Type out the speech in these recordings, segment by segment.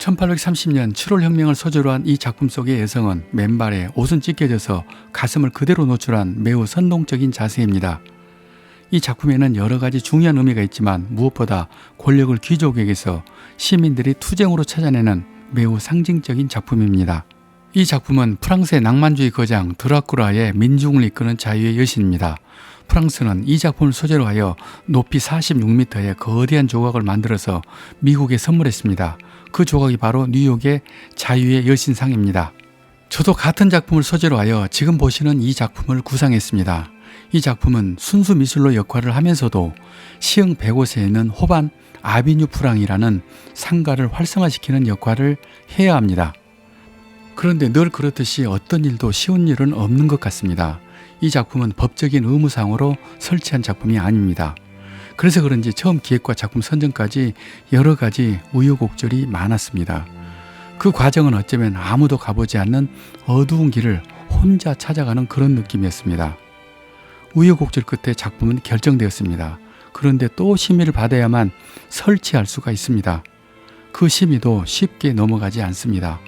1830년 7월 혁명을 소재로 한 이 작품 속의 여성은 맨발에 옷은 찢겨져서 가슴을 그대로 노출한 매우 선동적인 자세입니다. 이 작품에는 여러 가지 중요한 의미가 있지만 무엇보다 권력을 귀족에게서 시민들이 투쟁으로 찾아내는 매우 상징적인 작품입니다. 이 작품은 프랑스의 낭만주의 거장 드라큘라의 민중을 이끄는 자유의 여신입니다. 프랑스는 이 작품을 소재로 하여 높이 46m의 거대한 조각을 만들어서 미국에 선물했습니다. 그 조각이 바로 뉴욕의 자유의 여신상입니다. 저도 같은 작품을 소재로 하여 지금 보시는 이 작품을 구상했습니다. 이 작품은 순수 미술로 역할을 하면서도 시흥 105세에 있는 호반 아비뉴 프랑이라는 상가를 활성화시키는 역할을 해야 합니다. 그런데 늘 그렇듯이 어떤 일도 쉬운 일은 없는 것 같습니다. 이 작품은 법적인 의무상으로 설치한 작품이 아닙니다. 그래서 그런지 처음 기획과 작품 선정까지 여러 가지 우여곡절이 많았습니다. 그 과정은 어쩌면 아무도 가보지 않는 어두운 길을 혼자 찾아가는 그런 느낌이었습니다. 우여곡절 끝에 작품은 결정되었습니다. 그런데 또 심의를 받아야만 설치할 수가 있습니다. 그 심의도 쉽게 넘어가지 않습니다.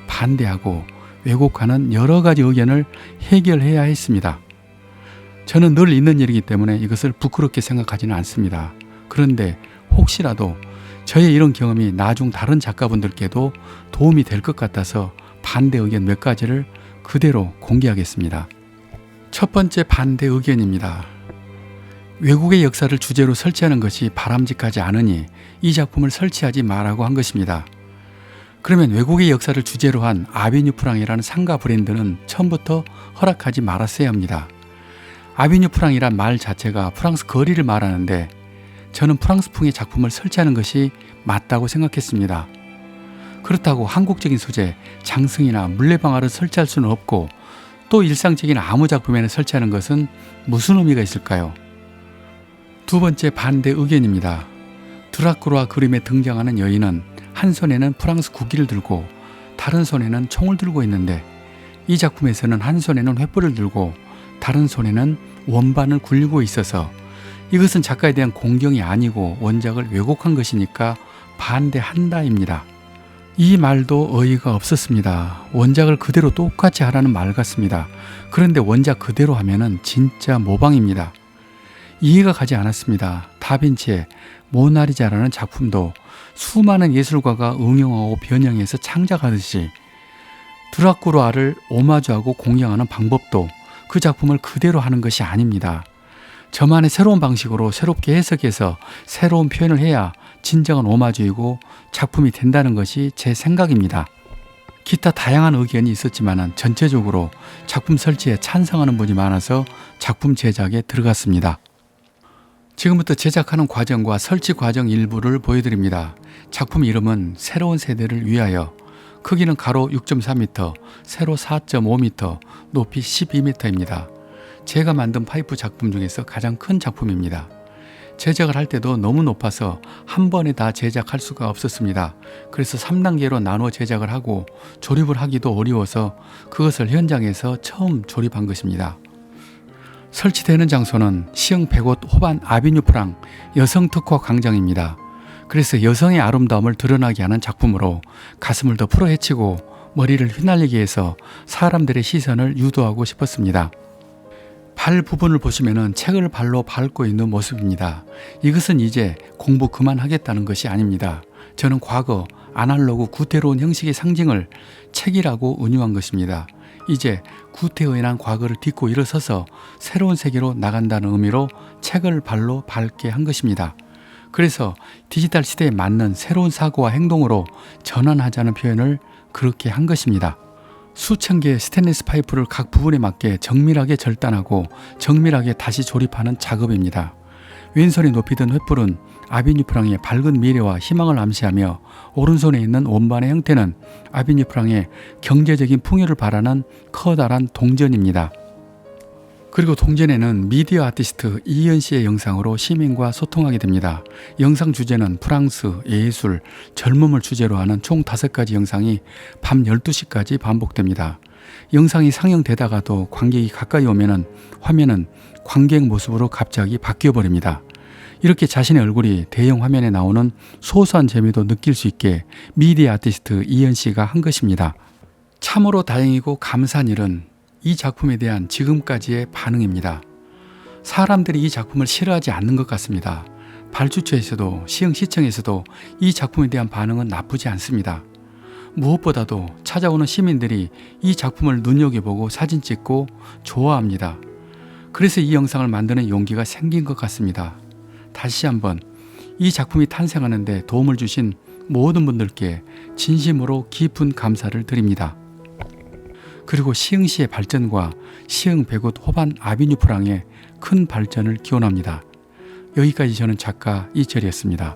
반대하고 왜곡하는 여러 가지 의견을 해결해야 했습니다. 저는 늘 있는 일이기 때문에 이것을 부끄럽게 생각하지는 않습니다. 그런데 혹시라도 저의 이런 경험이 나중 다른 작가분들께도 도움이 될 것 같아서 반대 의견 몇 가지를 그대로 공개하겠습니다. 첫 번째 반대 의견입니다. 외국의 역사를 주제로 설치하는 것이 바람직하지 않으니 이 작품을 설치하지 말라고 한 것입니다. 그러면 외국의 역사를 주제로 한 아비뉴 프랑이라는 상가 브랜드는 처음부터 허락하지 말았어야 합니다. 아비뉴 프랑이란 말 자체가 프랑스 거리를 말하는데 저는 프랑스풍의 작품을 설치하는 것이 맞다고 생각했습니다. 그렇다고 한국적인 소재, 장승이나 물레방아를 설치할 수는 없고 또 일상적인 아무 작품에나 설치하는 것은 무슨 의미가 있을까요? 두 번째 반대 의견입니다. 드라큘라 그림에 등장하는 여인은 한 손에는 프랑스 국기를 들고 다른 손에는 총을 들고 있는데 이 작품에서는 한 손에는 횃불을 들고 다른 손에는 원반을 굴리고 있어서 이것은 작가에 대한 공경이 아니고 원작을 왜곡한 것이니까 반대한다입니다. 이 말도 어이가 없었습니다. 원작을 그대로 똑같이 하라는 말 같습니다. 그런데 원작 그대로 하면은 진짜 모방입니다. 이해가 가지 않았습니다. 다빈치의 모나리자라는 작품도 수많은 예술가가 응용하고 변형해서 창작하듯이 드라큘라를 오마주하고 공경하는 방법도 그 작품을 그대로 하는 것이 아닙니다. 저만의 새로운 방식으로 새롭게 해석해서 새로운 표현을 해야 진정한 오마주이고 작품이 된다는 것이 제 생각입니다. 기타 다양한 의견이 있었지만 전체적으로 작품 설치에 찬성하는 분이 많아서 작품 제작에 들어갔습니다. 지금부터 제작하는 과정과 설치 과정 일부를 보여드립니다. 작품 이름은 새로운 세대를 위하여, 크기는 가로 6.4m, 세로 4.5m, 높이 12m입니다. 제가 만든 파이프 작품 중에서 가장 큰 작품입니다. 제작을 할 때도 너무 높아서 한 번에 다 제작할 수가 없었습니다. 그래서 3단계로 나눠 제작을 하고 조립을 하기도 어려워서 그것을 현장에서 처음 조립한 것입니다. 설치되는 장소는 시흥 105 호반 아비뉴 프랑 여성 특화 광장입니다. 그래서 여성의 아름다움을 드러나게 하는 작품으로 가슴을 더 풀어헤치고 머리를 휘날리게 해서 사람들의 시선을 유도하고 싶었습니다. 발 부분을 보시면 책을 발로 밟고 있는 모습입니다. 이것은 이제 공부 그만하겠다는 것이 아닙니다. 저는 과거 아날로그 구태로운 형식의 상징을 책이라고 은유한 것입니다. 이제 구태의한 과거를 딛고 일어서서 새로운 세계로 나간다는 의미로 책을 발로 밟게 한 것입니다. 그래서 디지털 시대에 맞는 새로운 사고와 행동으로 전환하자는 표현을 그렇게 한 것입니다. 수천 개의 스테인리스 파이프를 각 부분에 맞게 정밀하게 절단하고 정밀하게 다시 조립하는 작업입니다. 왼손에 높이 든 횃불은 아비뉴 프랑의 밝은 미래와 희망을 암시하며 오른손에 있는 원반의 형태는 아비뉴 프랑의 경제적인 풍요를 바라는 커다란 동전입니다. 그리고 동전에는 미디어 아티스트 이희연 씨의 영상으로 시민과 소통하게 됩니다. 영상 주제는 프랑스, 예술, 젊음을 주제로 하는 총 5가지 영상이 밤 12시까지 반복됩니다. 영상이 상영되다가도 관객이 가까이 오면은 화면은 관객 모습으로 갑자기 바뀌어 버립니다. 이렇게 자신의 얼굴이 대형 화면에 나오는 소소한 재미도 느낄 수 있게 미디어 아티스트 이현 씨가 한 것입니다. 참으로 다행이고 감사한 일은 이 작품에 대한 지금까지의 반응입니다. 사람들이 이 작품을 싫어하지 않는 것 같습니다. 발주처에서도 시흥시청에서도 이 작품에 대한 반응은 나쁘지 않습니다. 무엇보다도 찾아오는 시민들이 이 작품을 눈여겨보고 사진 찍고 좋아합니다. 그래서 이 영상을 만드는 용기가 생긴 것 같습니다. 다시 한번 이 작품이 탄생하는 데 도움을 주신 모든 분들께 진심으로 깊은 감사를 드립니다. 그리고 시흥시의 발전과 시흥 백옷 호반 아비뉴 프랑의 큰 발전을 기원합니다. 여기까지 저는 작가 이철이었습니다.